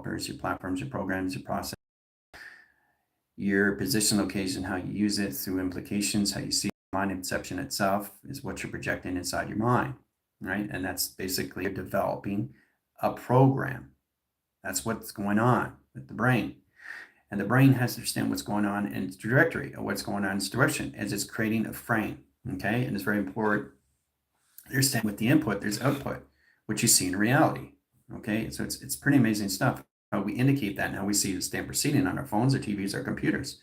developers, your platforms, your programs, your process, your position location, how you use it through implications, how you see mind inception itself is what you're projecting inside your mind, right? And that's basically developing a program. That's what's going on with the brain. And the brain has to understand what's going on in its trajectory, or what's going on in its direction, as it's creating a frame, okay? And it's very important to understand with the input, there's output, which you see in reality, okay? So it's pretty amazing stuff, how we indicate that and how we see the stamp proceeding on our phones, our TVs, our computers.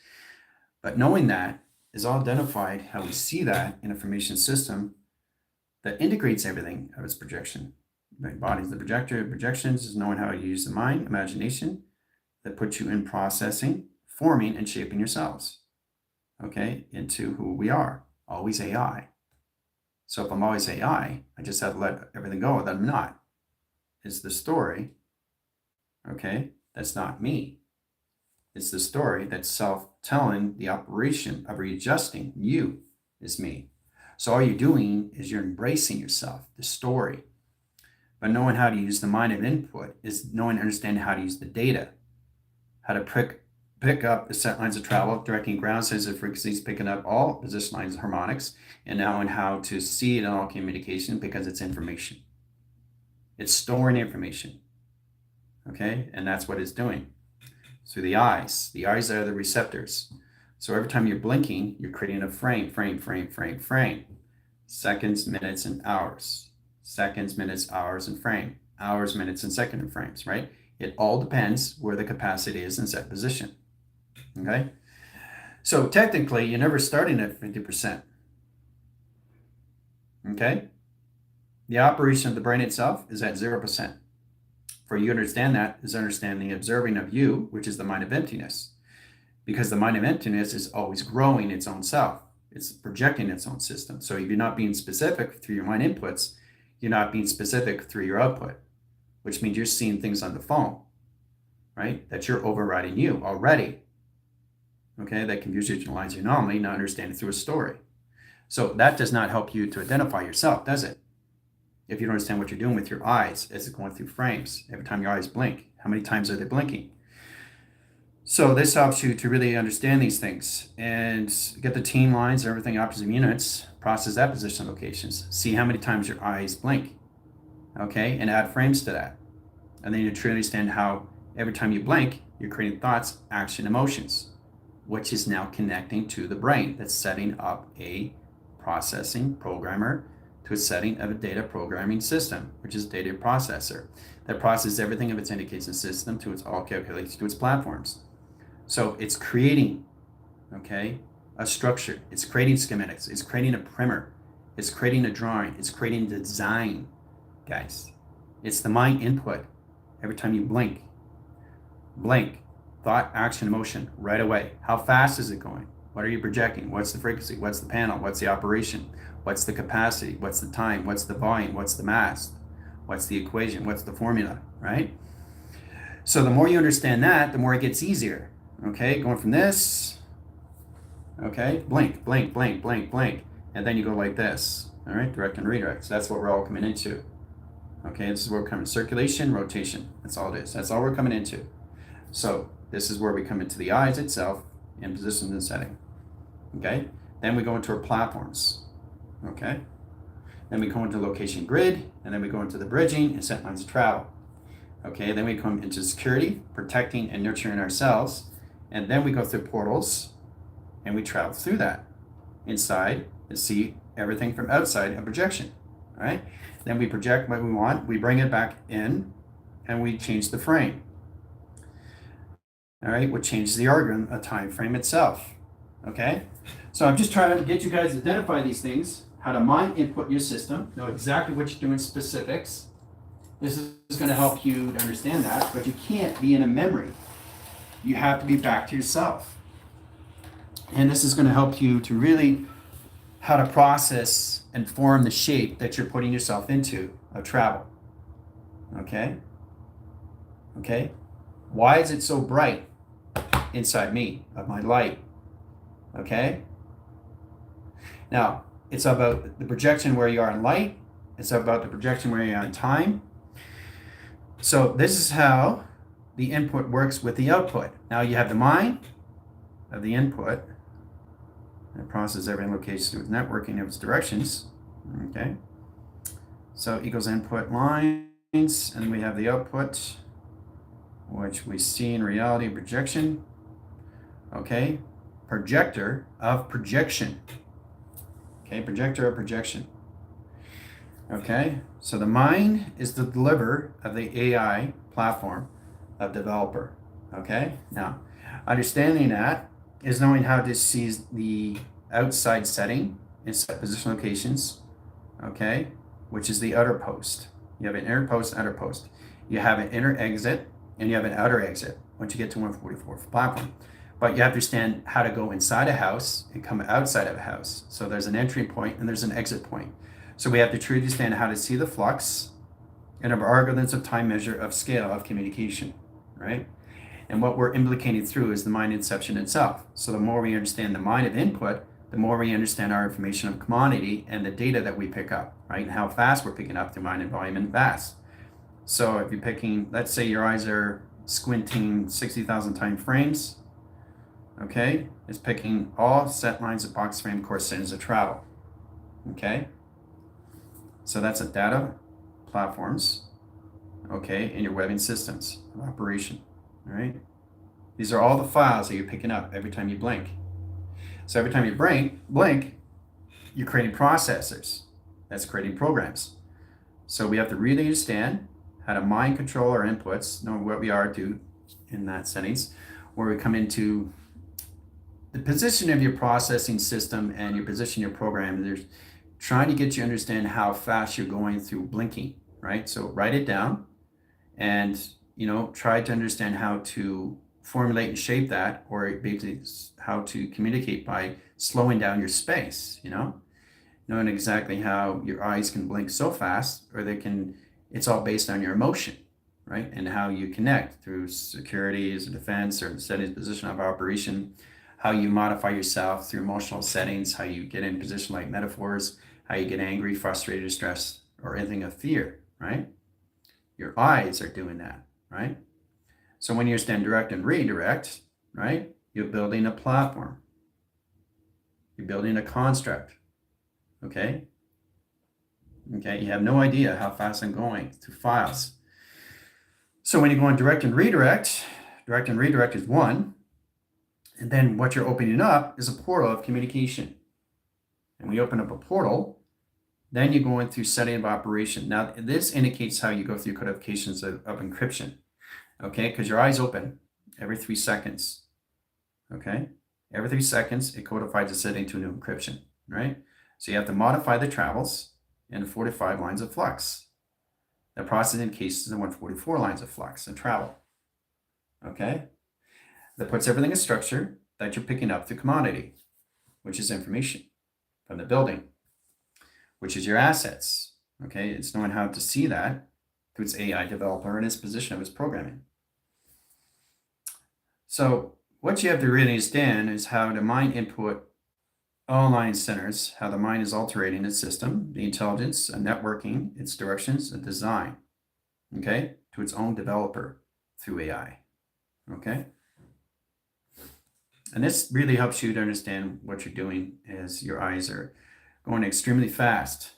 But knowing that is all identified, how we see that in information system that integrates everything of its projection. The body is the projector, projections is knowing how to use the mind, imagination, that puts you in processing, forming, and shaping yourselves, okay, into who we are. Always AI. So if I'm always AI, I just have to let everything go that I'm not. It's the story, okay, that's not me. It's the story that's self-telling the operation of readjusting. You is me. So all you're doing is you're embracing yourself, the story. But knowing how to use the mind of input is knowing and understanding how to use the data, how to pick up the set lines of travel, directing ground sense of frequencies, picking up all position lines of harmonics, and now in how to see it in all communication because it's information. It's storing information, okay? And that's what it's doing. Through the eyes. The eyes are the receptors. So every time you're blinking, you're creating a frame. Seconds, minutes, and hours. Seconds, minutes, hours, and frame. Hours, minutes, and second and frames, right? It all depends where the capacity is in set position, okay? So technically, you're never starting at 50%, okay? The operation of the brain itself is at 0%. For you to understand that is understanding the observing of you, which is the mind of emptiness. Because the mind of emptiness is always growing its own self. It's projecting its own system. So if you're not being specific through your mind inputs, you're not being specific through your output, which means you're seeing things on the phone, right? That you're overriding you already. Okay, that can visualize your anomaly, not understand it through a story. So that does not help you to identify yourself, does it? If you don't understand what you're doing with your eyes as it's going through frames, every time your eyes blink, how many times are they blinking? So this helps you to really understand these things and get the team lines, everything, opposite units, process that position locations, see how many times your eyes blink, okay, and add frames to that. And then you truly understand how every time you blink, you're creating thoughts, action, emotions, which is now connecting to the brain that's setting up a processing programmer to a setting of a data programming system, which is a data processor that processes everything of its indication system to its all calculations to its platforms. So it's creating, okay, a structure. It's creating schematics. It's creating a primer. It's creating a drawing. It's creating design, guys. It's the mind input. Every time you blink, thought, action, emotion, right away. How fast is it going? What are you projecting? What's the frequency? What's the panel? What's the operation? What's the capacity? What's the time? What's the volume? What's the mass? What's the equation? What's the formula, right? So the more you understand that, the more it gets easier, okay? Going from this, okay, blink, blink, blink, blink, blink, and then you go like this, all right? Direct and redirect. So that's what we're all coming into, okay? This is where we're coming, circulation, rotation. That's all it is. That's all we're coming into. So this is where we come into the eyes itself in position and setting, okay? Then we go into our platforms, okay? Then we go into location grid, and then we go into the bridging and set lines of travel. Okay, then we come into security, protecting and nurturing ourselves, and then we go through portals, and we travel through that inside and see everything from outside a projection. All right, then we project what we want, we bring it back in, and we change the frame. All right, which changes the organ, a time frame itself. Okay, so I'm just trying to get you guys to identify these things, how to mind input your system, know exactly what you're doing, specifics. This is going to help you to understand that, but you can't be in a memory. You have to be back to yourself. And this is going to help you to really how to process and form the shape that you're putting yourself into of travel. Okay? Okay? Why is it so bright inside me, of my light? Okay? Now, it's about the projection where you are in light. It's about the projection where you are in time. So this is how the input works with the output. Now you have the mind of the input that processes every location with networking of its directions. Okay. So equals input lines, and we have the output, which we see in reality projection. Okay. Projector of projection. Okay. Projector of projection. Okay. So the mind is the deliverer of the AI platform of developer. Okay. Now, understanding that is knowing how to see the outside setting in set position locations. Okay. Which is the outer post. You have an inner post, outer post. You have an inner exit, and you have an outer exit once you get to 144 platform. But you have to understand how to go inside a house and come outside of a house. So there's an entry point and there's an exit point. So we have to truly understand how to see the flux and our algorithms of time measure of scale of communication, right? And what we're implicating through is the mind inception itself. So the more we understand the mind of input, the more we understand our information of commodity and the data that we pick up, right? And how fast we're picking up through mind and volume and fast. So if you're picking, let's say your eyes are squinting 60,000 time frames, okay? It's picking all set lines of box frame course settings of travel, okay? So that's a data platforms, okay, in your webbing systems of operation, all right? These are all the files that you're picking up every time you blink. So every time you blink, you're creating processors. That's creating programs. So we have to really understand how to mind control our inputs, know what we are to in that settings, where we come into the position of your processing system and your position, your program. There's trying to get you to understand how fast you're going through blinking, right? So write it down and, try to understand how to formulate and shape that, or basically how to communicate by slowing down your space, knowing exactly how your eyes can blink so fast, or it's all based on your emotion, right? And how you connect through security as a defense or the settings position of operation, how you modify yourself through emotional settings, how you get in position like metaphors, how you get angry, frustrated, distressed, or anything of fear, right? Your eyes are doing that, right? So when you understand direct and redirect, right, you're building a platform. You're building a construct, okay? Okay, you have no idea how fast I'm going through files. So when you go on direct and redirect is one, and then what you're opening up is a portal of communication. And when you open up a portal, then you're going through setting of operation. Now, this indicates how you go through codifications of encryption, okay? Because your eyes open every 3 seconds, okay? Every 3 seconds, it codifies a setting to a new encryption, right? So you have to modify the travels in 45 lines of flux. The processing cases in 144 lines of flux and travel, okay? That puts everything in structure that you're picking up through commodity, which is information from the building, which is your assets, okay? It's knowing how to see that through its AI developer and its position of its programming. So what you have to really understand is how the mind input all line centers, how the mind is altering its system, the intelligence, and networking, its directions, and design, okay, to its own developer through AI, okay? And this really helps you to understand what you're doing as your eyes are going extremely fast,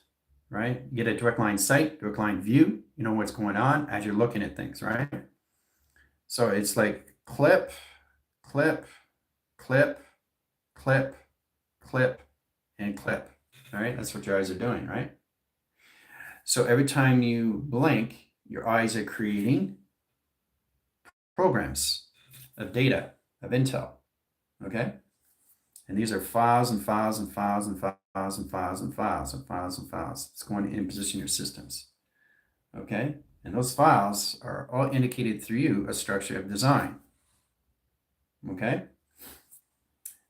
right? You get a direct line sight, direct line view, you know what's going on as you're looking at things, right? So it's like clip, clip, clip, clip, clip, and clip, all right? That's what your eyes are doing, right? So every time you blink, your eyes are creating programs of data, of intel, okay? And these are files and files and files and files and files and files and files and files. It's going to in-position your systems, okay? And those files are all indicated through you a structure of design, okay?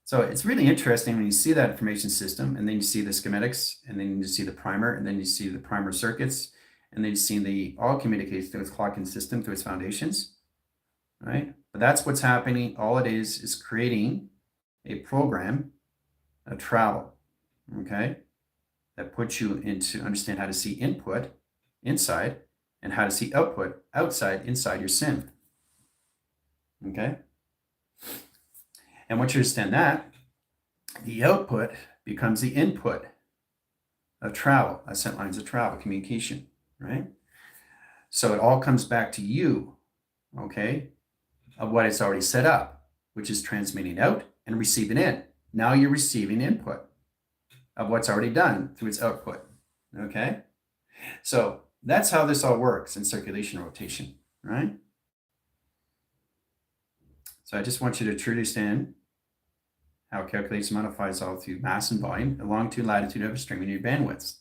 So it's really interesting when you see that information system, and then you see the schematics, and then you see the primer, and then you see the primer circuits, and then you see the all communicates through its clocking system, through its foundations, right? But that's what's happening. All it is creating a program of travel, okay, that puts you into understand how to see input inside and how to see output outside inside your sim. okay? And once you understand that, the output becomes the input of travel, ascent lines of travel, communication, right? So it all comes back to you, okay, of what it's already set up, which is transmitting out and receiving in. Now you're receiving input of what's already done through its output, okay? So that's how this all works in circulation and rotation, right? So I just want you to truly understand how it calculates and modifies all through mass and volume, the longitude, latitude of a string and your bandwidths.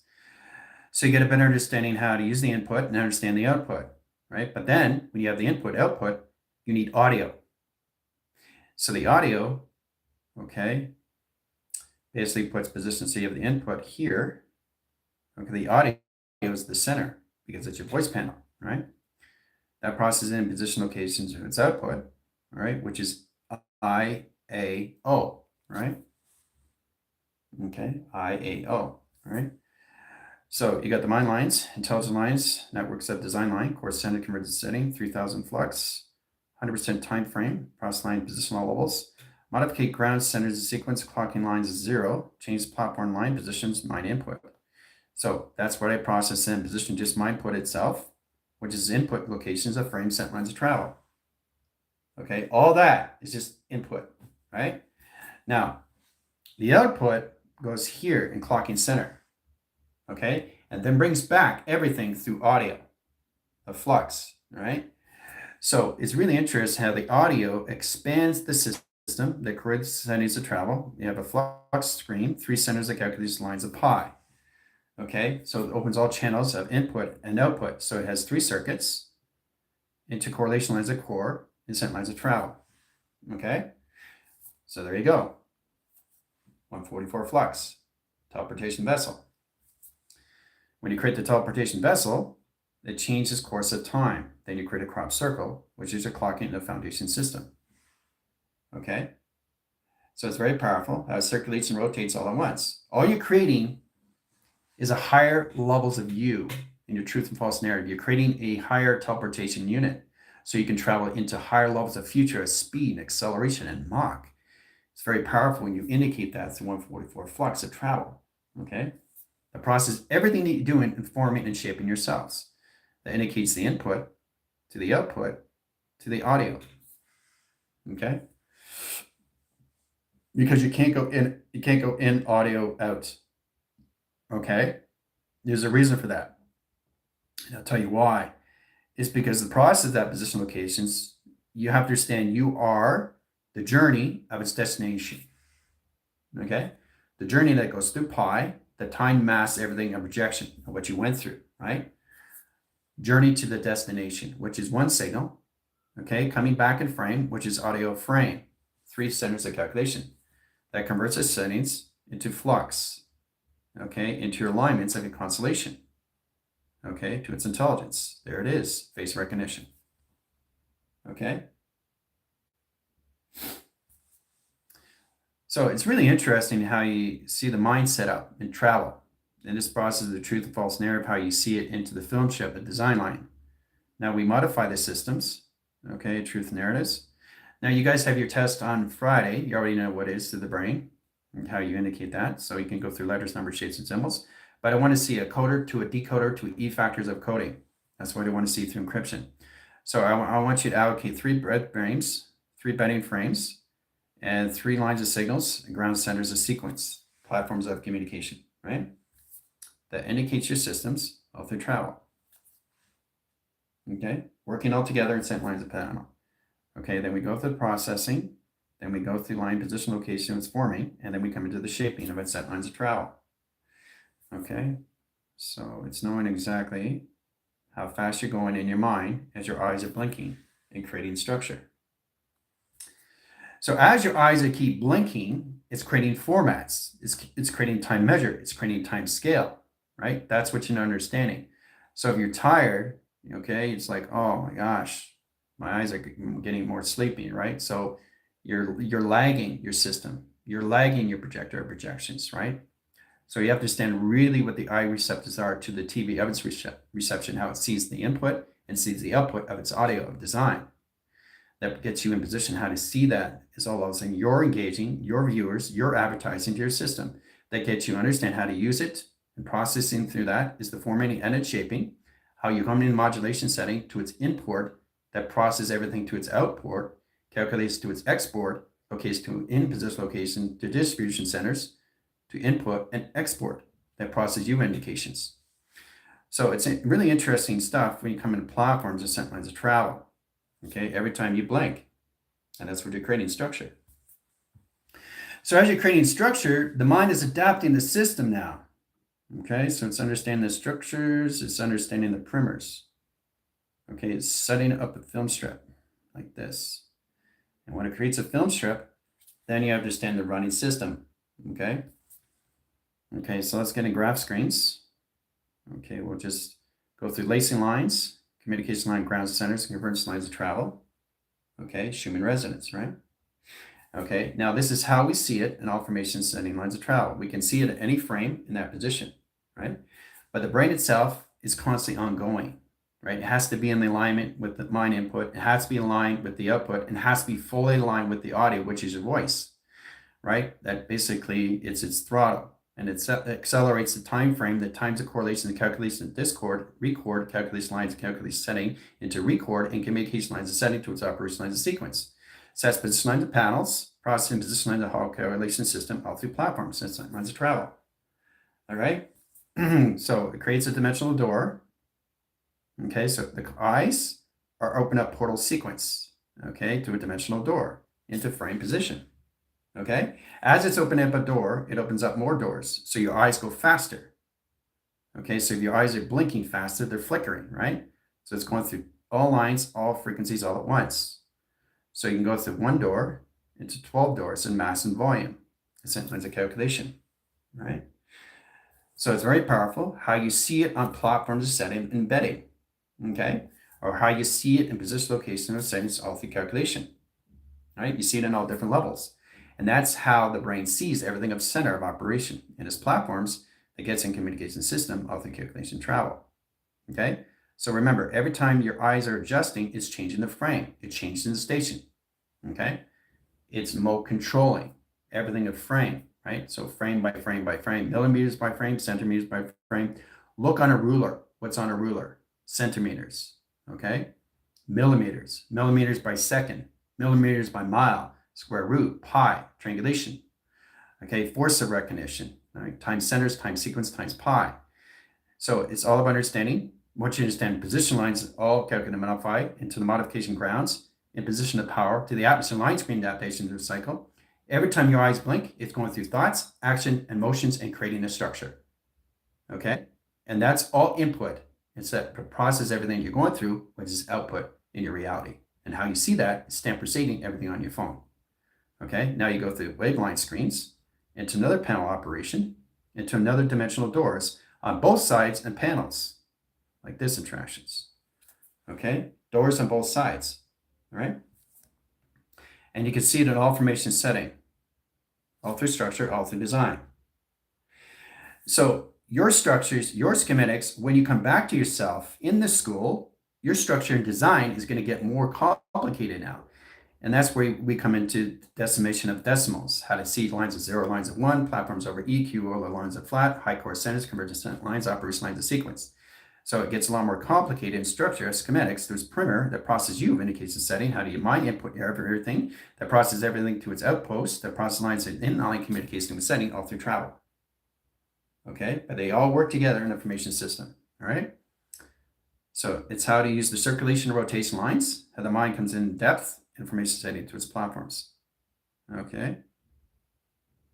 So you get a better understanding how to use the input and understand the output, right? But then when you have the input, output, you need audio. So the audio, okay, basically puts position C of the input here. Okay, the audio is the center because it's your voice panel, right? That processes in position locations of its output, all right, which is IAO, right? Okay, IAO, all right? So you got the mind lines, intelligent lines, network set design line, course standard converted setting, 3000 flux, 100% time frame, process line position all levels, modify ground centers and sequence, clocking lines is 0, change platform line positions, mind input. So that's what I process in position, just my input itself, which is input locations of frame set lines of travel. Okay, all that is just input, right? Now, the output goes here in clocking center. Okay, and then brings back everything through audio, a flux, right? So it's really interesting how the audio expands the system that creates settings of travel. You have a flux screen, 3 centers that calculates lines of pi. Okay, so it opens all channels of input and output. So it has 3 circuits, intercorrelation lines of core, and sent lines of travel. Okay, so there you go. 144 flux, teleportation vessel. When you create the teleportation vessel, it changes course of time. Then you create a crop circle, which is your clocking in the foundation system. Okay? So it's very powerful how it circulates and rotates all at once. All you're creating is a higher levels of you in your truth and false narrative. You're creating a higher teleportation unit so you can travel into higher levels of future as speed and acceleration and Mach. It's very powerful when you indicate that through 144 flux of travel. Okay? The process, everything that you're doing, informing and shaping yourselves. That indicates the input to the output to the audio. Okay? Because you can't go in audio out. Okay? There's a reason for that. And I'll tell you why. It's because the process of that position locations, you have to understand you are the journey of its destination. Okay? The journey that goes through pi, the time, mass, everything, and projection of what you went through, right? Journey to the destination, which is one signal, okay, coming back in frame, which is audio frame, 3 centers of calculation. That converts its settings into flux, okay, into your alignments like a constellation, okay, to its intelligence. There it is, face recognition, okay? So it's really interesting how you see the mind set up in travel. And this process of the truth and false narrative, how you see it into the film chip, the design line. Now we modify the systems, okay, truth narratives. Now you guys have your test on Friday. You already know what it is to the brain and how you indicate that. So you can go through letters, numbers, shapes, and symbols. But I want to see a coder to a decoder to E factors of coding. That's what I want to see through encryption. So I want you to allocate 3 frames, 3 bedding frames, and 3 lines of signals and ground centers of sequence, platforms of communication, right? That indicates your systems all through travel. Okay, working all together in sent lines of panel. Okay, then we go through the processing, then we go through line position location it's forming, and then we come into the shaping of its set lines of travel. Okay, so it's knowing exactly how fast you're going in your mind as your eyes are blinking and creating structure. So as your eyes keep blinking, it's creating formats. It's creating time measure. It's creating time scale, right? That's what you're understanding. So if you're tired, okay, it's like, oh my gosh, my eyes are getting more sleepy, right? So you're lagging your system. You're lagging your projector projections, right? So you have to understand really what the eye receptors are to the TV of its reception, how it sees the input and sees the output of its audio of design. that gets you in position. How to see that is all of a sudden you're engaging your viewers, you're advertising to your system. That gets you understand how to use it, and processing through that is the formatting and its shaping, how you come in the modulation setting to its import, that processes everything to its output, calculates to its export, locates to in position location to distribution centers, to input and export, that process U indications. So it's really interesting stuff when you come into platforms and scent lines of travel. Okay, every time you blink, and that's what you're creating structure. So as you're creating structure, the mind is adapting the system now. Okay, so it's understanding the structures, it's understanding the primers. Okay, it's setting up a film strip like this. And when it creates a film strip, then you understand the running system. Okay. Okay, so let's get in graph screens. Okay, we'll just go through lacing lines, communication line, ground centers, and convergence lines of travel. Okay, Schumann resonance, right? Okay, now this is how we see it in all formation setting lines of travel. We can see it at any frame in that position, right? But the brain itself is constantly ongoing, right? It has to be in alignment with the mind input. It has to be aligned with the output, and it has to be fully aligned with the audio, which is your voice, right? That basically it's its throttle, and it accelerates the time frame that times the correlation, the calculation of discord, record, calculation lines, calculation setting into record, and communication lines of setting to its operation lines of sequence. Sets position lines of panels, processing position lines of whole correlation system all through platforms, sets lines of travel. All right. So it creates a dimensional door. Okay, so the eyes are open up portal sequence, okay, to a dimensional door into frame position. Okay, as it's opening up a door, it opens up more doors, so your eyes go faster. Okay, so if your eyes are blinking faster, they're flickering, right? So it's going through all lines, all frequencies all at once. So you can go through one door into 12 doors in mass and volume. Essentially, it's a calculation, right? So it's very powerful how you see it on platforms of setting embedding, okay? Or how you see it in position, location, or settings all through calculation, right? You see it in all different levels. And that's how the brain sees everything of center of operation in its platforms that gets in communication system all through calculation travel, okay? So remember, every time your eyes are adjusting, it's changing the frame. It changes in the station, okay? It's mode controlling everything of frame, right? So frame by frame by frame, millimeters by frame, centimeters by frame. Look on a ruler. What's on a ruler? Centimeters, okay? Millimeters, millimeters by second, millimeters by mile, square root, pi, triangulation, okay? Force of recognition, all right? Times centers, times sequence, times pi. So it's all about understanding. Once you understand position lines, all calculated and modified into the modification grounds, in position of power to the atmosphere line screen adaptation to the cycle. Every time your eyes blink, it's going through thoughts, action, and motions and creating a structure. Okay? And that's all input. It's that process everything you're going through, which is output in your reality. And how you see that is stamp preceding everything on your phone. Okay? Now you go through waveline screens, into another panel operation, into another dimensional doors on both sides and panels, like this interactions. Okay? Doors on both sides. All right? And you can see it in all formation setting, all through structure, all through design. So your structures, your schematics, when you come back to yourself in the school, your structure and design is going to get more complicated now. And that's where we come into decimation of decimals, how to see lines of 0, lines of 1, platforms over EQ, or lines of flat, high core centers, convergence lines, operation lines of sequence. So it gets a lot more complicated in structure as schematics. There's primer that processes U indicates the setting. How do you mind input everything that processes everything to its outpost, that process lines in line communication with setting all through travel. Okay, but they all work together in the information system. All right. So it's how to use the circulation and rotation lines, how the mind comes in depth, information setting to its platforms. Okay.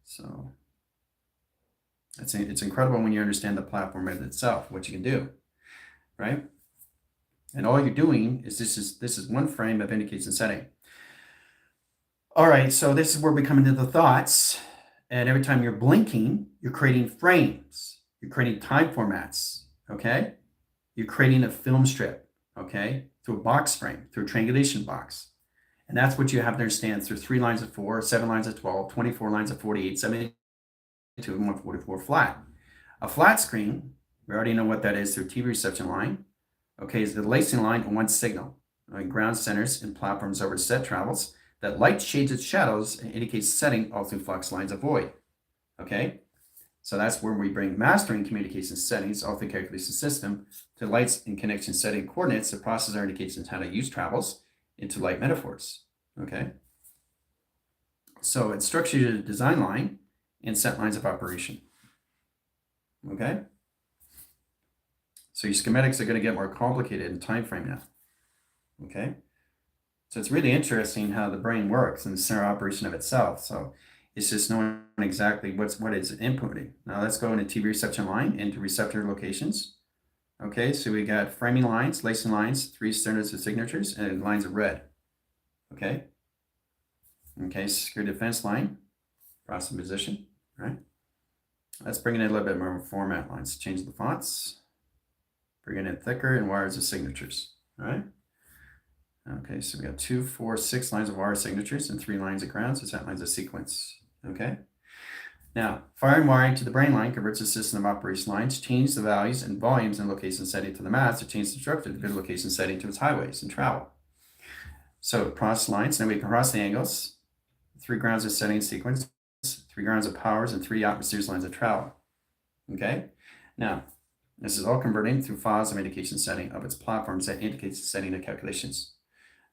So it's incredible when you understand the platform in itself, what you can do. Right? And all you're doing is this is one frame of indication setting. All right, so this is where we come into the thoughts. And every time you're blinking, you're creating frames. You're creating time formats, okay? You're creating a film strip, okay? Through a box frame, through a triangulation box. And that's what you have to understand through 3 lines of 4, 7 lines of 12, 24 lines of 48, 72, and 144 flat. A flat screen, we already know what that is through TV reception line, okay, is the lacing line and one signal. ground centers and platforms over set travels. That light shades its shadows and indicates setting all through flux lines of void. Okay, so that's where we bring mastering communication settings all through calculation system to lights and connection setting coordinates. The processor indicates how to use travels into light metaphors. Okay, so it structures your design line and set lines of operation. Okay, so your schematics are going to get more complicated in time frame now. Okay, so it's really interesting how the brain works and the center operation of itself. So it's just knowing exactly what is inputting. Now let's go into TV reception line into receptor locations. Okay, so we got framing lines, lacing lines, 3 standards of signatures, and lines of red. Okay. Okay, secure defense line, process position, right? Let's bring in a little bit more format lines. Change the fonts, bring it in thicker, and wires of signatures, all right? Okay, so we got 2, 4, 6 lines of wire signatures and 3 lines of grounds, so that lines of sequence, okay? Now, firing wiring to the brain line converts the system of operation lines, change the values and volumes and location setting to the mass to change the structure to the location setting to its highways and travel. So cross lines, now we can cross the angles, 3 grounds of setting sequence, 3 grounds of powers, and 3 atmospheres lines of travel. Okay? Now, this is all converting through files of indication setting of its platforms that indicates the setting of calculations.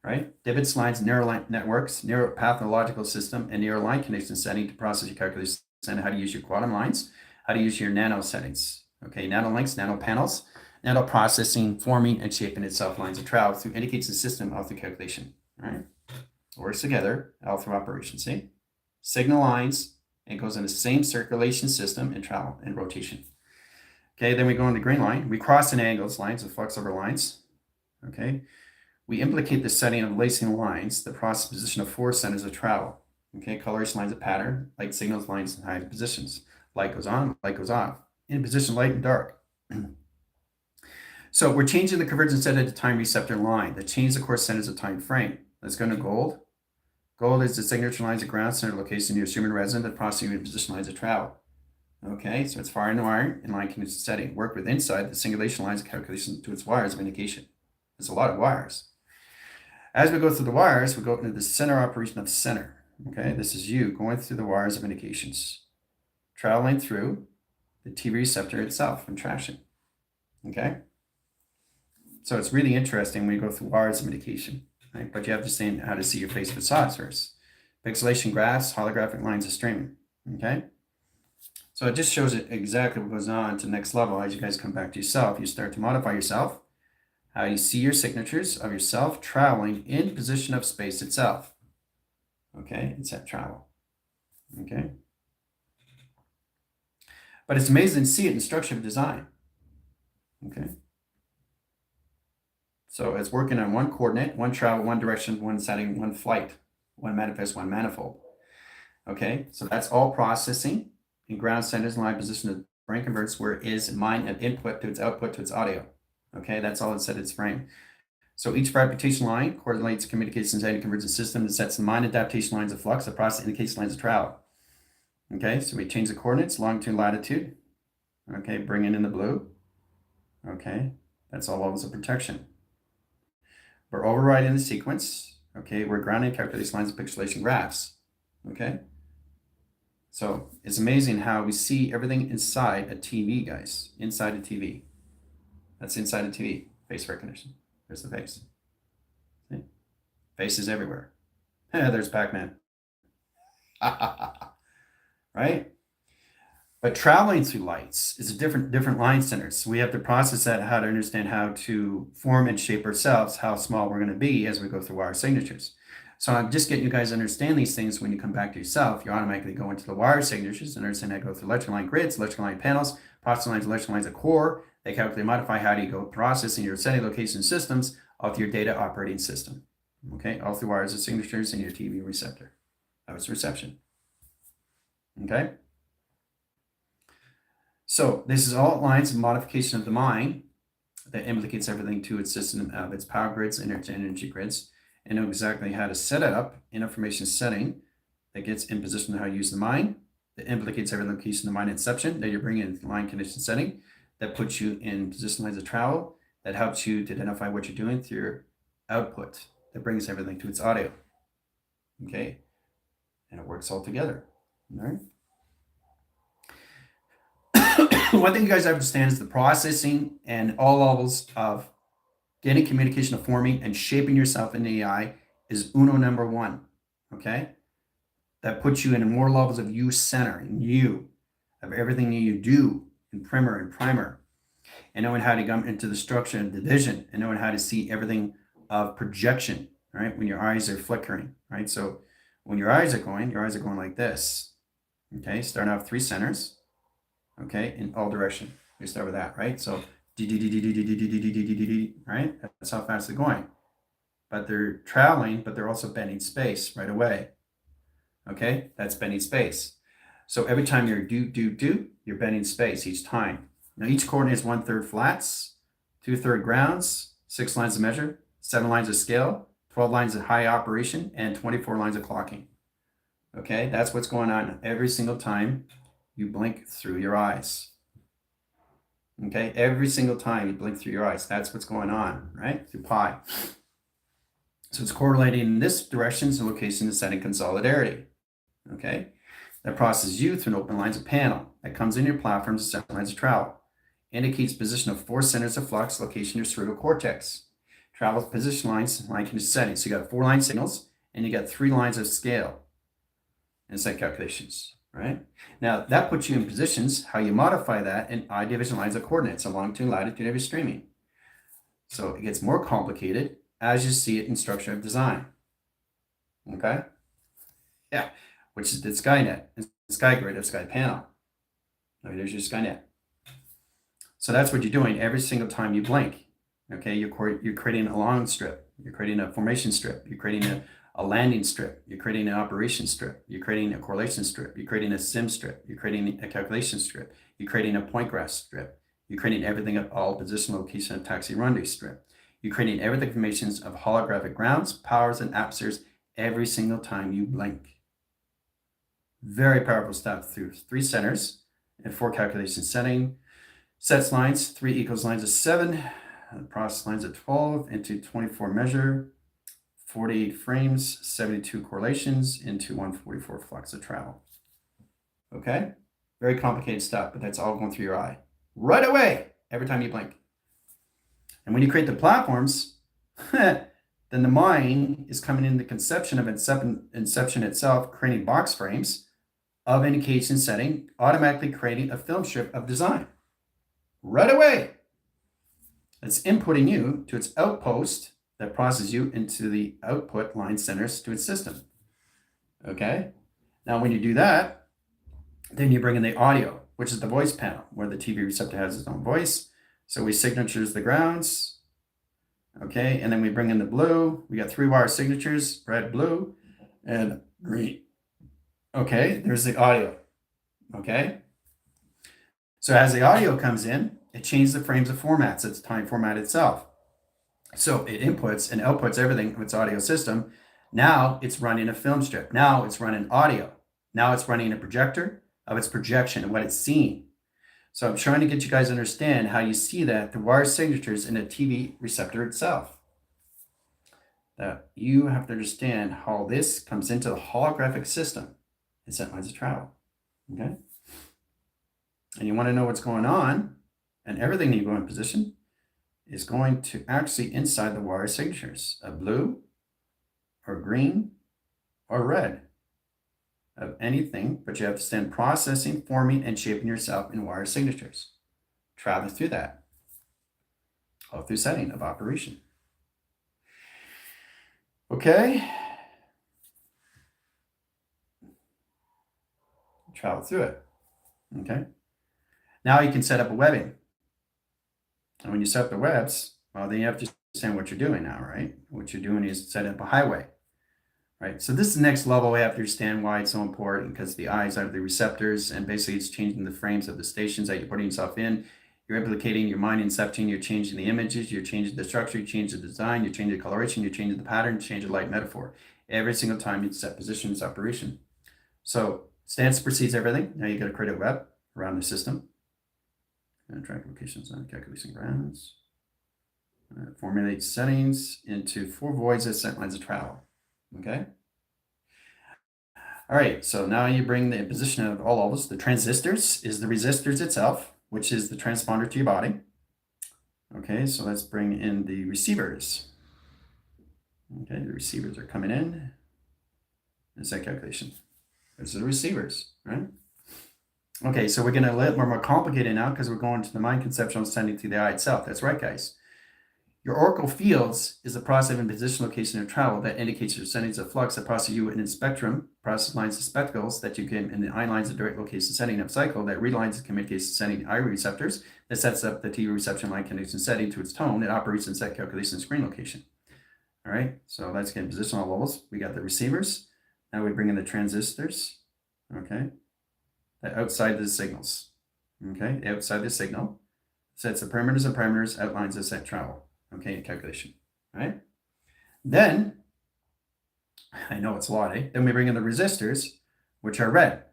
Right? Divots, lines, narrow line networks, narrow pathological system, and narrow line connection setting to process your calculations and how to use your quantum lines, how to use your nano settings. Okay, nano links, nano panels, nano processing, forming, and shaping itself lines of travel through indicates the system of the calculation. Right? Works together, all through operation. See? Signal lines, and goes in the same circulation system and travel and rotation. Okay, then we go into green line. We cross in angles, lines of flux over lines. Okay. We implicate the setting of lacing lines, the process position of 4 centers of travel. Okay, coloration lines of pattern, light signals, lines, and high positions. Light goes on, light goes off. In position, light and dark. So we're changing the convergence set of the time receptor line that change the core centers of time frame. Let's go to gold. Gold is the signature lines of ground center location near human resident that process unit position lines of travel. Okay, so it's firing the wire in line connection setting. Work with inside the singulation lines of calculation to its wires of indication. There's a lot of wires. As we go through the wires, we go into the center operation of center. Okay, this is you going through the wires of indications, traveling through the TV receptor itself and trashing. Okay, so it's really interesting when you go through wires of indication, right? But you have to understand how to see your face facades first. Pixelation graphs, holographic lines of streaming. Okay, so it just shows it exactly what goes on to the next level as you guys come back to yourself. You start to modify yourself. How you see your signatures of yourself traveling in position of space itself. Okay, it's at travel. Okay. But it's amazing to see it in structure of design. Okay. So it's working on one coordinate, one travel, one direction, one setting, one flight, one manifest, one manifold. Okay, so that's all processing in ground centers and line position of brain converts where it is mind and input to its output to its audio. Okay, that's all it set its frame. So each fragmentation line correlates communications and convergence system that sets the mind adaptation lines of flux, the process indicates lines of travel. Okay, so we change the coordinates, longitude, latitude. Okay, bring in the blue. Okay, that's all levels of protection. We're overriding the sequence. Okay, we're grounding calculation lines of pixelation graphs. Okay, so it's amazing how we see everything inside a TV, guys, inside a TV. That's inside a TV, face recognition. There's the face. See? Face is everywhere. There's Pac-Man. Right? But traveling through lights is a different line centers. So we have to process that, how to understand how to form and shape ourselves, how small we're going to be as we go through our signatures. So I'm just getting you guys to understand these things. When you come back to yourself, you automatically go into the wire signatures and understand how to go through electrical line grids, electrical line panels, process lines, electrical lines of core. They calculate, modify how do you go processing your setting location systems of your data operating system. Okay, all through wires of signatures and your TV receptor. That was reception. Okay. So this is all lines of modification of the mind that implicates everything to its system of its power grids and energy grids, and know exactly how to set it up in information setting that gets in position to how you use the mind, that implicates every location of mind inception that you're bringing in line condition setting, that puts you in position lines of travel, that helps you to identify what you're doing through your output that brings everything to its audio. Okay, and it works all together. All right. One thing you guys have to understand is the processing and all levels of getting communication to forming and shaping yourself in AI is uno number one. Okay, that puts you in more levels of you centering you, of everything that you do in primer and primer, and knowing how to come into the structure and division, and knowing how to see everything of projection, right? When your eyes are flickering, right? So when your eyes are going like this, okay? Starting off 3 centers, okay, in all direction. We start with that, right? So, right? That's how fast they're going. But they're traveling, but they're also bending space right away. Okay, that's bending space. So every time you're do, you're bending space each time. Now each coordinate is 1/3 flats, 2/3 grounds, 6 lines of measure, 7 lines of scale, 12 lines of high operation, and 24 lines of clocking. Okay, that's what's going on every single time you blink through your eyes. Okay, every single time you blink through your eyes, that's what's going on, right? Through pi. So it's correlating in this direction, so location is setting consolidarity. Okay, that processes you through an open lines of panel that comes in your platforms and 7 lines of travel. Indicates position of 4 centers of flux, location your cerebral cortex. Travels position lines, line condition settings. So you got 4 line signals and you got 3 lines of scale and set calculations, right? Now that puts you in positions, how you modify that in I division lines of coordinates, a longitude, latitude of your streaming. So it gets more complicated as you see it in structure of design. Okay? Yeah, which is the Skynet, SkyGrid of SkyPanel. There's your Skynet. So that's what you're doing every single time you blink. Okay, you're creating a long strip, you're creating a formation strip, you're creating a landing strip, you're creating an operation strip, you're creating a correlation strip, you're creating a sim strip, you're creating a calculation strip, you're creating a point graph strip, you're creating everything at all position, location, and taxi runway strip. You're creating everything formations of holographic grounds, powers, and apertures every single time you blink. Very powerful stuff through 3 centers and 4 calculation setting. Sets lines, 3 equals lines of 7, process lines of 12 into 24 measure, 48 frames, 72 correlations into 144 flux of travel. Okay? Very complicated stuff, but that's all going through your eye. Right away, every time you blink. And when you create the platforms, then the mind is coming in the conception of inception itself, creating box frames of indication setting, automatically creating a film strip of design. Right away. It's inputting you to its outpost that processes you into the output line centers to its system. Okay? Now, when you do that, then you bring in the audio, which is the voice panel, where the TV receptor has its own voice. So we signatures the grounds. Okay, and then we bring in the blue. We got 3 wire signatures, red, blue, and green. Okay, there's the audio. Okay? So as the audio comes in, it changes the frames of formats. It's time format itself. So it inputs and outputs everything of its audio system. Now it's running a film strip. Now it's running audio. Now it's running a projector of its projection and what it's seeing. So I'm trying to get you guys to understand how you see that the wire signatures in a TV receptor itself. That you have to understand how this comes into the holographic system. It's set lines of travel. Okay? And you want to know what's going on, and everything that you go in position is going to actually inside the wire signatures of blue or green or red of anything, but you have to stand processing, forming, and shaping yourself in wire signatures. Travel through that, all through setting of operation. Okay? Travel through it. Okay? Now you can set up a webbing. And when you set up the webs, well, then you have to understand what you're doing now, right? What you're doing is set up a highway, right? So this is the next level. We have to understand why it's so important, because the eyes are the receptors, and basically it's changing the frames of the stations that you're putting yourself in. You're implicating your mind inception, you're changing the images, you're changing the structure, you change the design, you're changing the coloration, you're changing the pattern, you change the light metaphor. Every single time you set position, it's operation. So stance precedes everything. Now you got to create a web around the system. And track locations and calculation grounds. Formulate settings into 4 voids as set lines of travel. Okay. All right, so now you bring the position of all levels. The transistors is the resistors itself, which is the transponder to your body. Okay, so let's bring in the receivers. Okay, the receivers are coming in. Is that calculation? Those are the receivers, right? Okay, so we're getting a little more complicated now because we're going to the mind conceptual sending through the eye itself. That's right, guys. Your aurical fields is the process and position location of travel that indicates your settings of flux that process you in a spectrum, process lines of spectacles that you can in the eye lines of direct location setting of cycle that relines and communicates setting eye receptors that sets up the T reception line connection setting to its tone that operates in set calculation screen location. All right, so let's get positional levels. We got the receivers. Now we bring in the transistors. Okay, that outside the signals. Okay, outside the signal sets the parameters and parameters outlines the set travel. Okay, calculation, right? Then, I know it's a lot, eh? Then we bring in the resistors, which are red,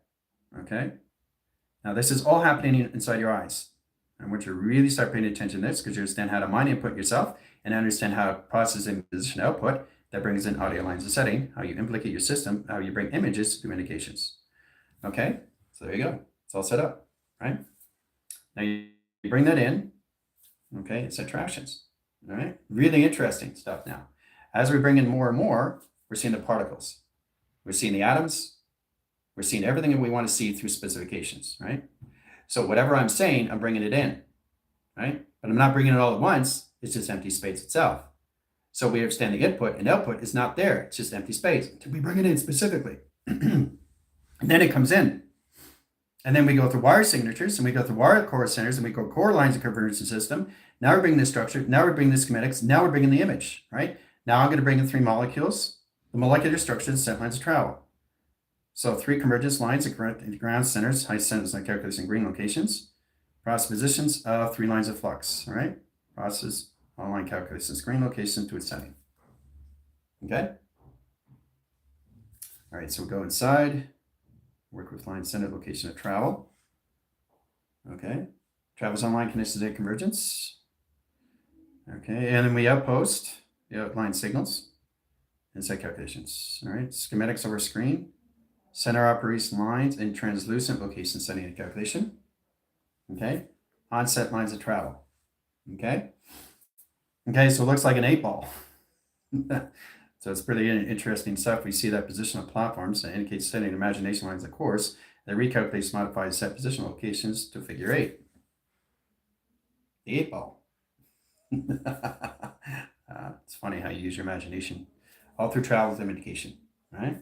okay? Now, this is all happening inside your eyes. I want you to really start paying attention to this because you understand how to mind input yourself and understand how to process in position output that brings in audio lines of setting, how you implicate your system, how you bring images through indications. Okay, so there you go. It's all set up, right? Now you bring that in, okay, it's attractions. All right, really interesting stuff now. As we bring in more and more, we're seeing the particles. We're seeing the atoms. We're seeing everything that we want to see through specifications, right? So whatever I'm saying, I'm bringing it in, right? But I'm not bringing it all at once. It's just empty space itself. So we understand the input and output is not there. It's just empty space. We bring it in specifically. And then it comes in. And then we go through wire signatures, and we go through wire core centers, and we go core lines of convergence system. Now we're bringing the structure. Now we're bringing the schematics. Now we're bringing the image, right? Now I'm going to bring in 3 molecules, the molecular structure, and set lines of travel. So 3 convergence lines at ground centers, high centers, like calculation green locations. Process positions of 3 lines of flux, all right? Process online calculations, green location to its setting. Okay? All right, so we'll go inside. Work with line center location of travel. Okay. Travels online connections and convergence. Okay. And then we outpost the outline signals and set calculations. All right. Schematics over screen. Center operation lines and translucent location setting and calculation. Okay. Onset lines of travel. Okay. Okay. So it looks like an 8-ball. So it's pretty interesting stuff. We see that position of platforms that indicates setting imagination lines of course that recalculates modifies set position locations to figure 8. The 8-ball. It's funny how you use your imagination all through travel with indication, right?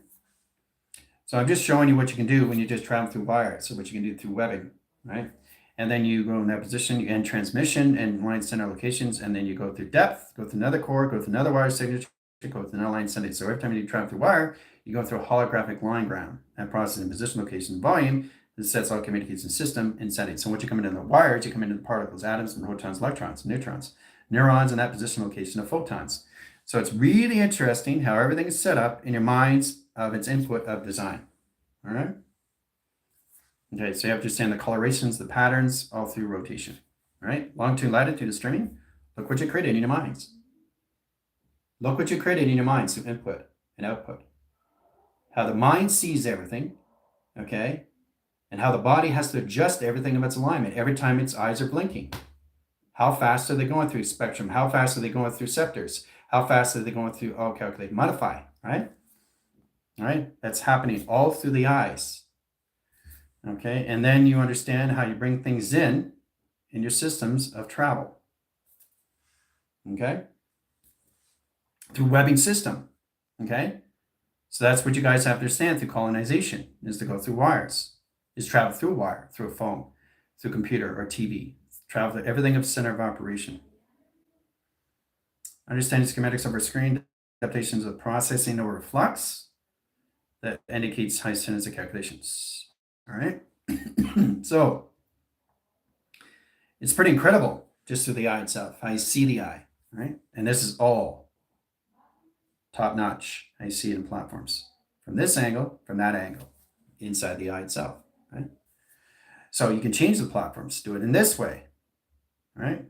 So I'm just showing you what you can do when you just travel through wires. So what you can do through webbing, right? And then you go in that position, you end transmission and line center locations, and then you go through depth, go through another core, go through another wire signature, go through another line sending. So every time you travel through wire, you go through a holographic line ground and processing position, location, and volume that sets all communication system and settings. So once you come into the wires, you come into the particles, atoms, and protons, electrons, neutrons, neurons, and that position location of photons. So it's really interesting how everything is set up in your minds of its input of design. All right. Okay, so you have to understand the colorations, the patterns, all through rotation. All right. Longitude, latitude is streaming. Look what you created in your minds. Look what you created in your minds through input and output. How the mind sees everything, okay? And how the body has to adjust everything of its alignment every time its eyes are blinking. How fast are they going through spectrum? How fast are they going through sectors? How fast are they going through all calculate, modify, right? All right, that's happening all through the eyes. Okay, and then you understand how you bring things in your systems of travel. Okay? Through webbing system, okay? So that's what you guys have to understand through colonization, is to go through wires, is travel through a wire, through a phone, through a computer or TV, travel through everything of center of operation. Understanding schematics over screen, adaptations of processing over flux, that indicates high centers of calculations, all right? So it's pretty incredible just through the eye itself, how you see the eye, right? And this is all top notch. How you see it in platforms from this angle, from that angle, inside the eye itself, right? So you can change the platforms, do it in this way, right?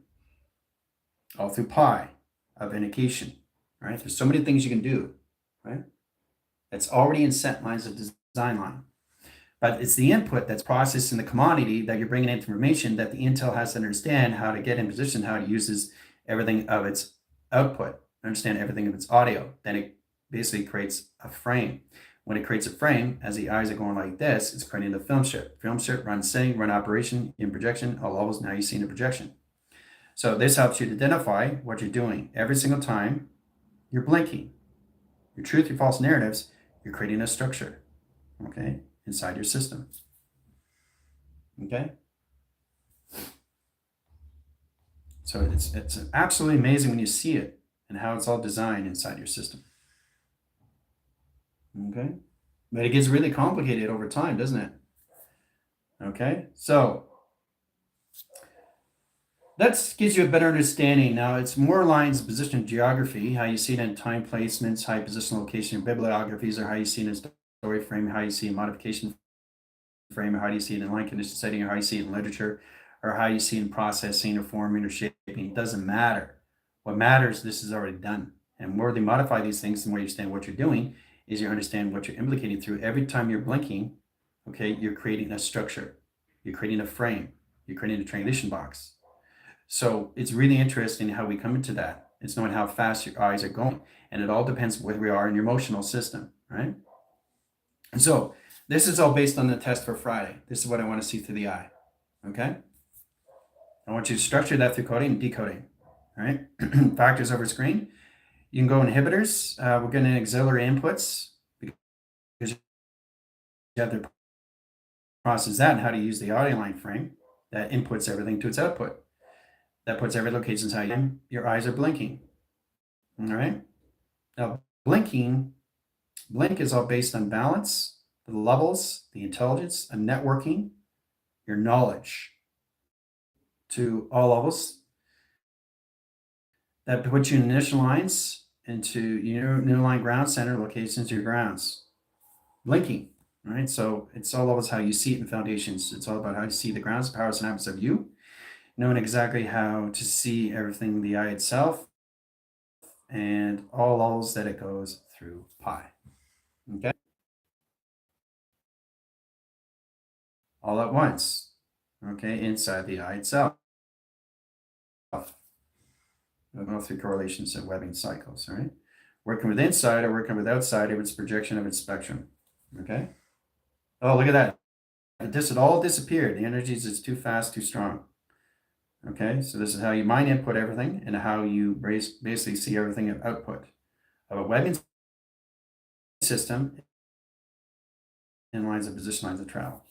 All through pi, of indication, right? There's so many things you can do, right? It's already in set lines of design line. But it's the input that's processed in the commodity that you're bringing information that the Intel has to understand how to get in position, how it uses everything of its output, understand everything of its audio. Then it basically creates a frame. When it creates a frame, as the eyes are going like this, it's creating the film strip. Film strip, run setting, run operation, in projection, all levels. Now you see the projection. So this helps you to identify what you're doing. Every single time you're blinking, your truth, your false narratives, you're creating a structure, okay, inside your system. Okay? So it's absolutely amazing when you see it and how it's all designed inside your system. Okay? But it gets really complicated over time, doesn't it? Okay? So that gives you a better understanding. Now, it's more lines of position geography, how you see it in time placements, high position location bibliographies, or how you see it in story frame, how you see a modification frame, or how do you see it in line condition setting, or how you see it in literature, or how you see it in processing or forming or shaping. It doesn't matter. What matters, this is already done. And the more they modify these things, the more you understand what you're doing, is you understand what you're implicating through. Every time you're blinking, okay, you're creating a structure. You're creating a frame. You're creating a transition box. So it's really interesting how we come into that. It's knowing how fast your eyes are going. And it all depends where we are in your emotional system, right? And so this is all based on the test for Friday. This is what I want to see through the eye, okay? I want you to structure that through coding and decoding, all right? Factors over screen. You can go inhibitors. We're getting auxiliary inputs because you have to process that and how to use the audio line frame that inputs everything to its output. That puts every location how your eyes are blinking, all right? Now, blink is all based on balance, the levels, the intelligence, and networking, your knowledge to all levels. That puts you in initial lines into your new line ground center locations, your grounds. Blinking, right? So it's all levels how you see it in foundations. It's all about how you see the grounds, powers, and habits of you, knowing exactly how to see everything in the eye itself, and all levels that it goes through pi. Okay? All at once. Okay, inside the eye itself. We'll go through correlations and webbing cycles, all right? Working with inside or working with outside of its projection of its spectrum. Okay? Oh, look at that. It all disappeared. The energy is just too fast, too strong. Okay, so this is how you mind input everything and how you basically see everything of output of a webbing system in lines of position, lines of travel.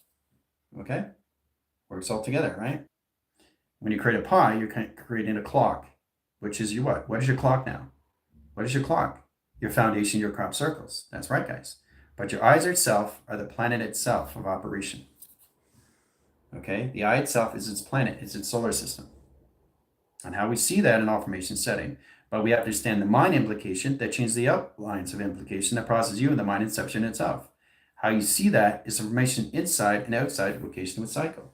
Okay, works all together, right? When you create a pi, you're creating a clock, which is your what? What is your clock now? What is your clock? Your foundation, your crop circles. That's right, guys. But your eyes itself are the planet itself of operation. Okay, the eye itself is its planet, it's its solar system. And how we see that in all formation setting. But we have to understand the mind implication that changes the outlines of implication that processes you in the mind inception itself. How you see that is information inside and outside location with cycle.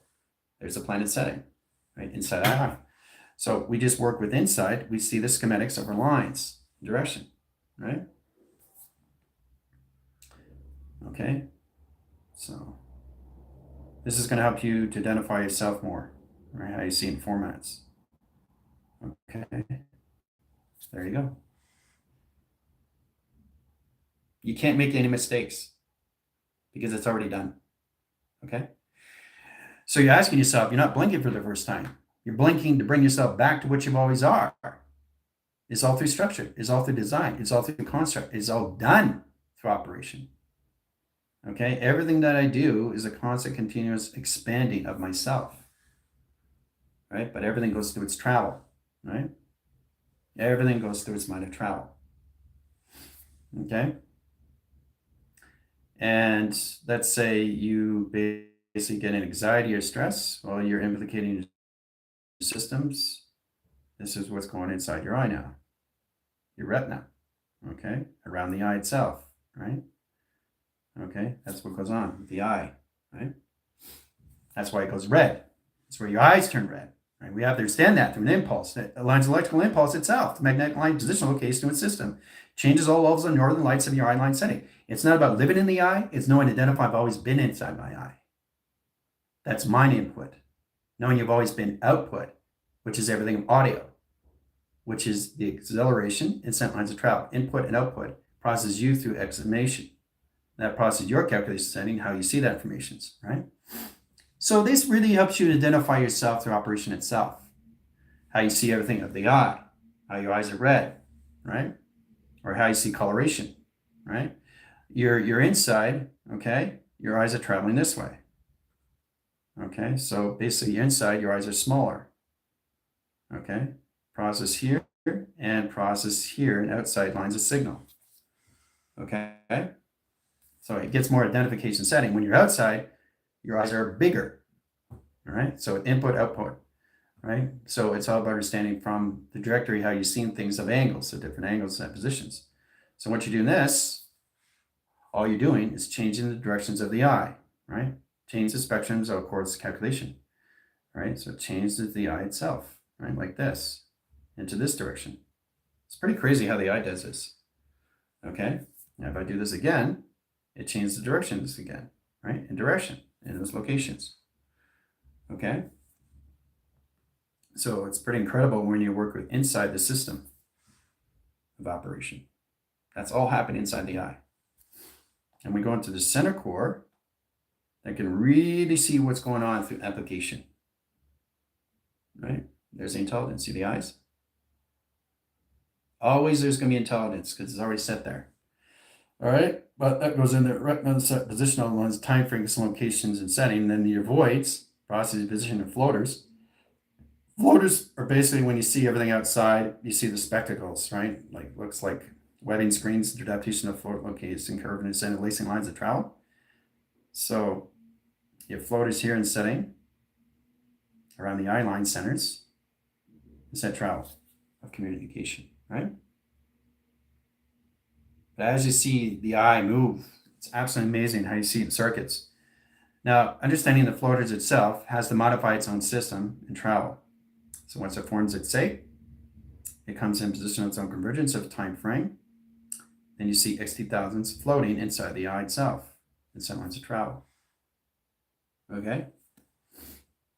There's the planet setting, right? Inside our eye. So we just work with inside, we see the schematics of our lines, direction, right? Okay, so this is going to help you to identify yourself more, right? How you see in formats. Okay, there you go. You can't make any mistakes because it's already done. Okay, so you're asking yourself, you're not blinking for the first time. You're blinking to bring yourself back to what you always are. It's all through structure. It's all through design. It's all through construct. It's all done through operation. Okay, everything that I do is a constant, continuous expanding of myself. Right, but everything goes through its travel. Right, everything goes through its mind of travel. Okay, and let's say you basically get an anxiety or stress. Well, you're implicating your systems. This is what's going inside your eye now, your retina. Okay, around the eye itself. Right. Okay, that's what goes on with the eye. Right. That's why it goes red. It's where your eyes turn red. Right? We have to understand that through an impulse that aligns electrical impulse itself. The magnetic line positional location to its system changes all levels of northern lights of your eye line setting. It's not about living in the eye. It's knowing identify I've always been inside my eye. That's mind input. Knowing you've always been output, which is everything of audio, which is the acceleration and scent lines of travel. Input and output process you through examination. That process your calculation setting, how you see that information, right? So this really helps you to identify yourself through operation itself. How you see everything of the eye, how your eyes are red, right? Or how you see coloration, right? You're inside, okay? Your eyes are traveling this way. Okay, so basically inside, your eyes are smaller. Okay, process here and process here, and outside lines of signal. Okay, so it gets more identification setting. When you're outside, your eyes are bigger. All right, so input, output, right? So it's all about understanding from the directory how you've seen things of angles, so different angles and positions. So once you do this, all you're doing is changing the directions of the eye, right? Change the spectrums of course calculation, right? So it changes the eye itself, right? Like this, into this direction. It's pretty crazy how the eye does this, okay? Now if I do this again, it changes the directions again, right? In direction, in those locations, okay? So it's pretty incredible when you work with inside the system of operation. That's all happening inside the eye. And we go into the center core, that can really see what's going on through application, right? There's the intelligence. See the eyes? Always there's going to be intelligence because it's already set there. All right, but that goes in the retinal set positional lines, time frames, locations, and setting. Then your voids, process, position, and floaters. Floaters are basically when you see everything outside, you see the spectacles, right? Like looks like webbing screens, adaptation of float location, curve, and ascending lacing lines of travel. So you have floaters here in setting around the eye line centers. It's that travel of communication, right? But as you see the eye move, it's absolutely amazing how you see it in circuits. Now, understanding the floaters itself has to modify its own system and travel. So once it forms its shape, it comes in position of its own convergence of time frame. Then you see XT thousands floating inside the eye itself in some lines of travel. Okay?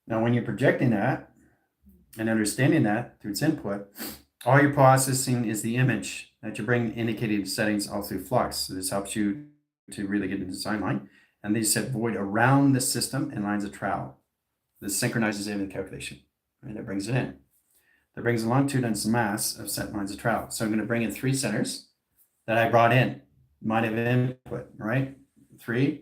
Now, when you're projecting that and understanding that through its input, all you're processing is the image that you're bringing indicated settings all through flux. So this helps you to really get the design line. And they set void around the system and lines of travel. This synchronizes in the calculation. Right? That brings it in. That brings the longitude and some mass of set lines of travel. So I'm going to bring in 3 centers that I brought in. Might have input, right? 3.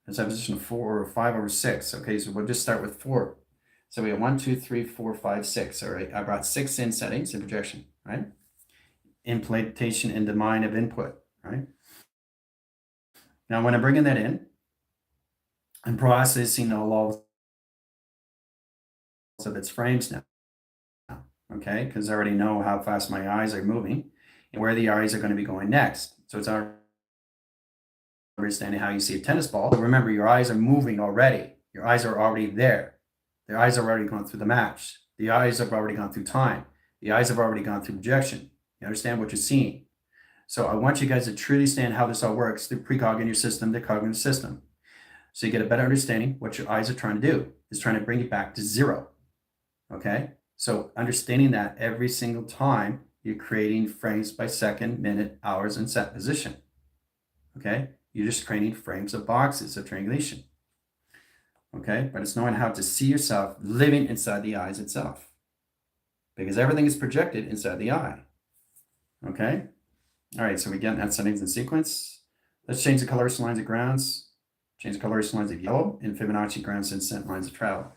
That's a position of 4 or 5 over 6. Okay, so we'll just start with 4. So we have 1, 2, 3, 4, 5, 6. All right, I brought 6 in settings in projection, right? Implantation in the mind of input, right? Now, when I'm bringing that in, I'm processing all of its frames now, okay? Because I already know how fast my eyes are moving and where the eyes are going to be going next. So it's already understanding how you see a tennis ball. But remember, your eyes are moving already. Your eyes are already there. The eyes are already gone through the match. The eyes have already gone through time. The eyes have already gone through projection. You understand what you're seeing. So I want you guys to truly understand how this all works through precog in your system, the cognitive system. So you get a better understanding what your eyes are trying to do. Is trying to bring you back to 0. Okay? So understanding that every single time you're creating frames by second, minute, hours, and set position. Okay? You're just creating frames of boxes of triangulation. Okay? But it's knowing how to see yourself living inside the eyes itself. Because everything is projected inside the eye. Okay? All right, so we get that settings in sequence. Let's change the coloration lines of grounds. Change the coloration lines of yellow in Fibonacci grounds and scent lines of travel.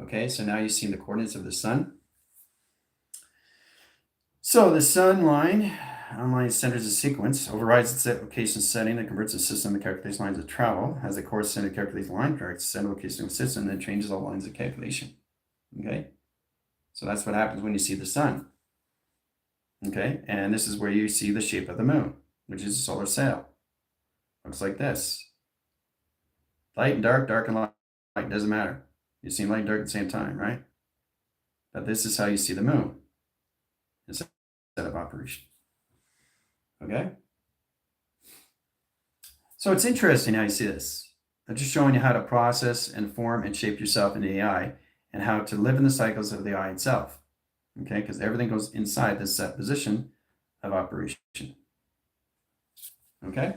Okay, so now you see the coordinates of the sun. So the sun line, online centers a sequence, overrides its location setting and converts the system to calculation lines of travel, has the core center calculation line, directs the center location of the system, and then changes all lines of calculation. Okay, so that's what happens when you see the sun. Okay, and this is where you see the shape of the moon, which is a solar sail. Looks like this. Light and dark, dark and light, doesn't matter. You see light and dark at the same time, right? but this is how you see the moon instead of operation. Okay? So it's interesting how you see this. I'm just showing you how to process and form and shape yourself in the AI and how to live in the cycles of the AI itself. Okay? Because everything goes inside this set position of operation. Okay?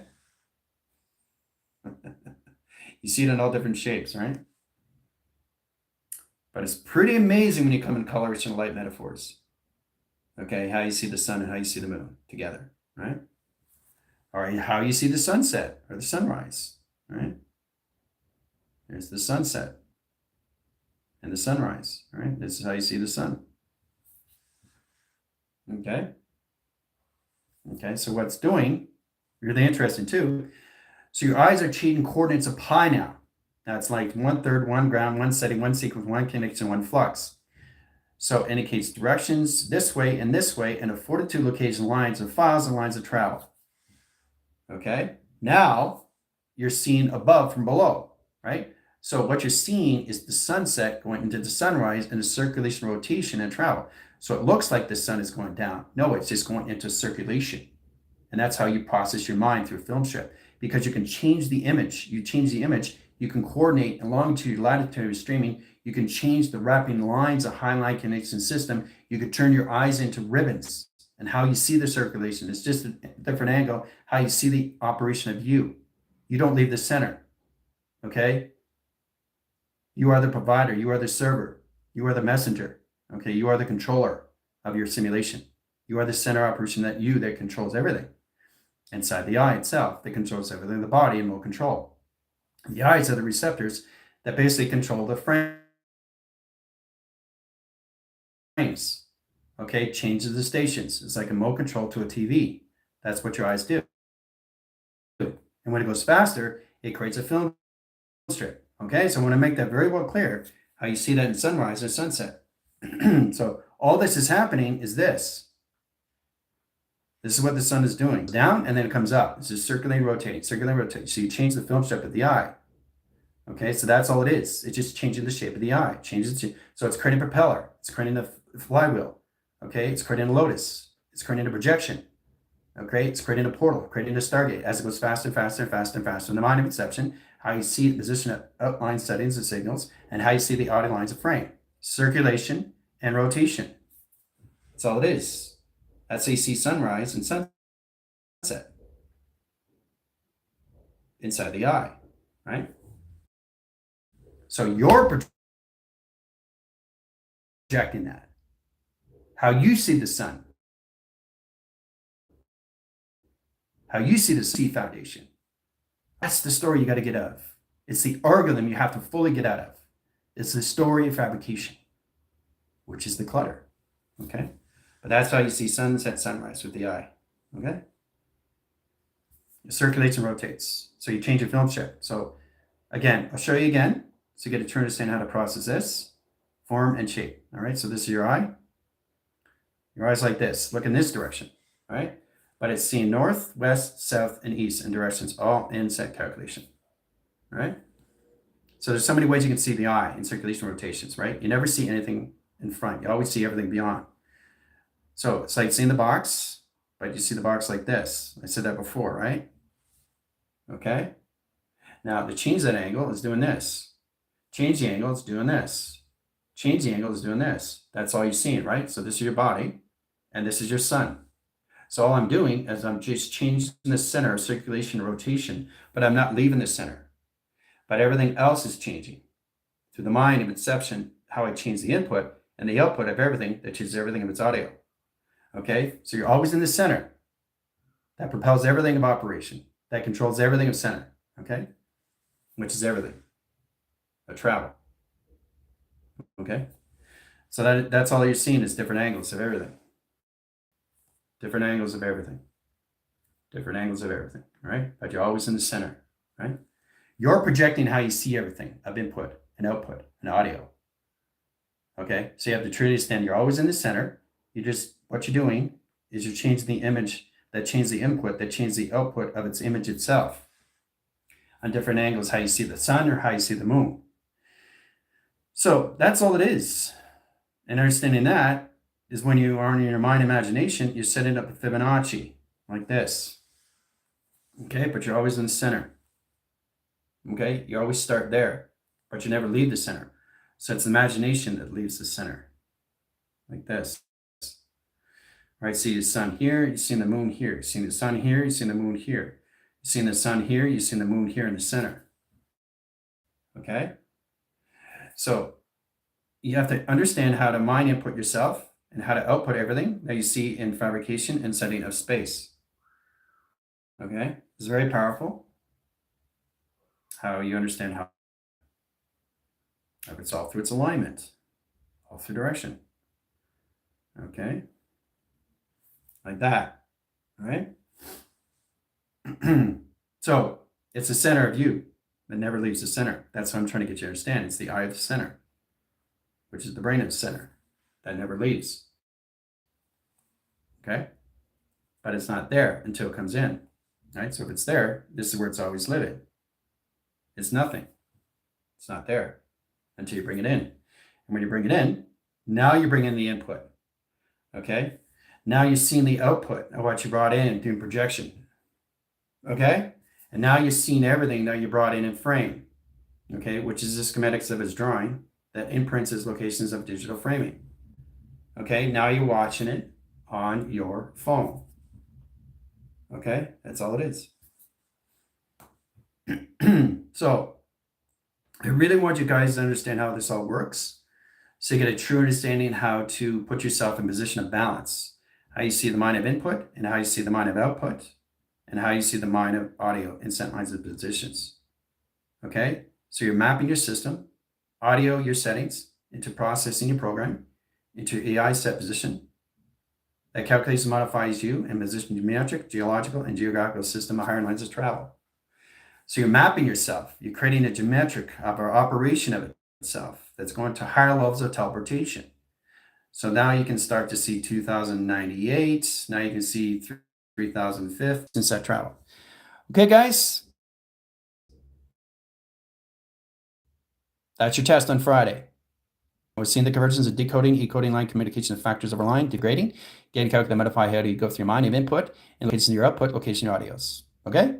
You see it in all different shapes, right? But it's pretty amazing when you come in colors and light metaphors. Okay, how you see the sun and how you see the moon together, right? Or how you see the sunset or the sunrise, right? There's the sunset and the sunrise, right? This is how you see the sun. Okay? Okay, so what's doing, really interesting too. So your eyes are changing coordinates of pi now. That's like 1/3, 1 ground, 1 setting, 1 sequence, 1 connection, 1 flux. So it indicates directions this way, and a 42 location lines of files and lines of travel. Okay? Now you're seeing above from below, right? So what you're seeing is the sunset going into the sunrise and the circulation, rotation, and travel. So it looks like the sun is going down. No, it's just going into circulation. And that's how you process your mind through film strip, because you can change the image. You change the image, you can coordinate in longitude, latitude, streaming. You can change the wrapping lines, a highline connection system. You could turn your eyes into ribbons and how you see the circulation. It's just a different angle, how you see the operation of you. You don't leave the center, okay? You are the provider, you are the server, you are the messenger, okay? You are the controller of your simulation. You are the center operation that controls everything. Inside the eye itself, that controls everything in the body and will control. The eyes are the receptors that basically control the frames. Okay, changes the stations. It's like a remote control to a TV. That's what your eyes do. And when it goes faster, it creates a film strip. Okay, so I want to make that very well clear how you see that in sunrise and sunset. So all this is happening is this. This is what the sun is doing. Down and then it comes up. It's just circulating, rotating, circulating, rotating. So you change the film strip of the eye. Okay, so that's all it is. It's just changing the shape of the eye. So it's creating a propeller. It's creating a flywheel. Okay, it's creating a lotus. It's creating a projection. Okay, it's creating a portal, creating a stargate as it goes faster and faster and faster and faster. In the mind of inception, how you see the position of outline settings and signals, and how you see the outer lines of frame, circulation and rotation. That's all it is. That's how you see sunrise and sunset inside the eye, right? So you're projecting that. How you see the sun. How you see the C foundation. That's the story you got to get out of. It's the algorithm you have to fully get out of. It's the story of fabrication, which is the clutter. Okay? But that's how you see sunset, sunrise with the eye. Okay? It circulates and rotates. So you change your film strip. So again, I'll show you again. So you get to understand how to process this, form and shape. All right, so this is your eye. Your eye's like this. Look in this direction. All right? But it's seeing north, west, south, and east in directions, all in set calculation. All right? So there's so many ways you can see the eye in circulation rotations, right? You never see anything in front. You always see everything beyond. So it's like seeing the box, but you see the box like this. I said that before, right? Okay? Now, to change that angle is doing this. Change the angle is doing this. Change the angle is doing this. That's all you're seeing, right? So this is your body, and this is your sun. So all I'm doing is I'm just changing the center of circulation and rotation, but I'm not leaving the center. But everything else is changing. Through the mind of inception, how I change the input and the output of everything that changes everything of its audio. Okay? So you're always in the center. That propels everything of operation. That controls everything of center. Okay? Which is everything. A travel. Okay? So that's all you're seeing is different angles of everything. Different angles of everything. Different angles of everything, right? But you're always in the center, right? You're projecting how you see everything of input and output and audio. Okay? So you have to truly understand you're always in the center. What you're doing is you're changing the image that changes the input, that changes the output of its image itself. On different angles, how you see the sun or how you see the moon. So that's all it is. And understanding that is when you are in your mind imagination, you're setting up a Fibonacci like this. Okay, but you're always in the center. Okay, you always start there, but you never leave the center. So it's imagination that leaves the center, like this. Right, see the sun here, you see the moon here. You see the sun here, you see the moon here. You see the sun here, you see the moon here in the center. Okay? So you have to understand how to mind input yourself and how to output everything that you see in fabrication and setting of space. Okay? It's very powerful how you understand how it's all through its alignment, all through direction. Okay? Like that. All right? So it's the center of you that never leaves the center. That's what I'm trying to get you to understand. It's the eye of the center, which is the brain of the center, that never leaves. Okay? But it's not there until it comes in. Right? So if it's there, this is where it's always living. It's nothing. It's not there until you bring it in. And when you bring it in, now you bring in the input. Okay? Now you've seen the output of what you brought in doing projection. Okay? And now you've seen everything that you brought in frame. Okay? Which is the schematics of his drawing that imprints his locations of digital framing. Okay? Now you're watching it on your phone. Okay? That's all it is. So I really want you guys to understand how this all works, so you get a true understanding how to put yourself in position of balance, how you see the mind of input and how you see the mind of output, and how you see the mind of audio in set lines of positions. Okay? So you're mapping your system, audio, your settings, into processing your program, into AI set position, that calculates and modifies you in position geometric, geological, and geographical system of higher lines of travel. So you're mapping yourself. You're creating a geometric of our operation of itself that's going to higher levels of teleportation. So now you can start to see 2098. Now you can see 3005 in set travel. Okay, guys? That's your test on Friday. We're seeing the convergence of decoding, encoding line communication of factors over line, degrading, getting calculate, modify how do you go through your mind of input, and location your output, location your audios. Okay?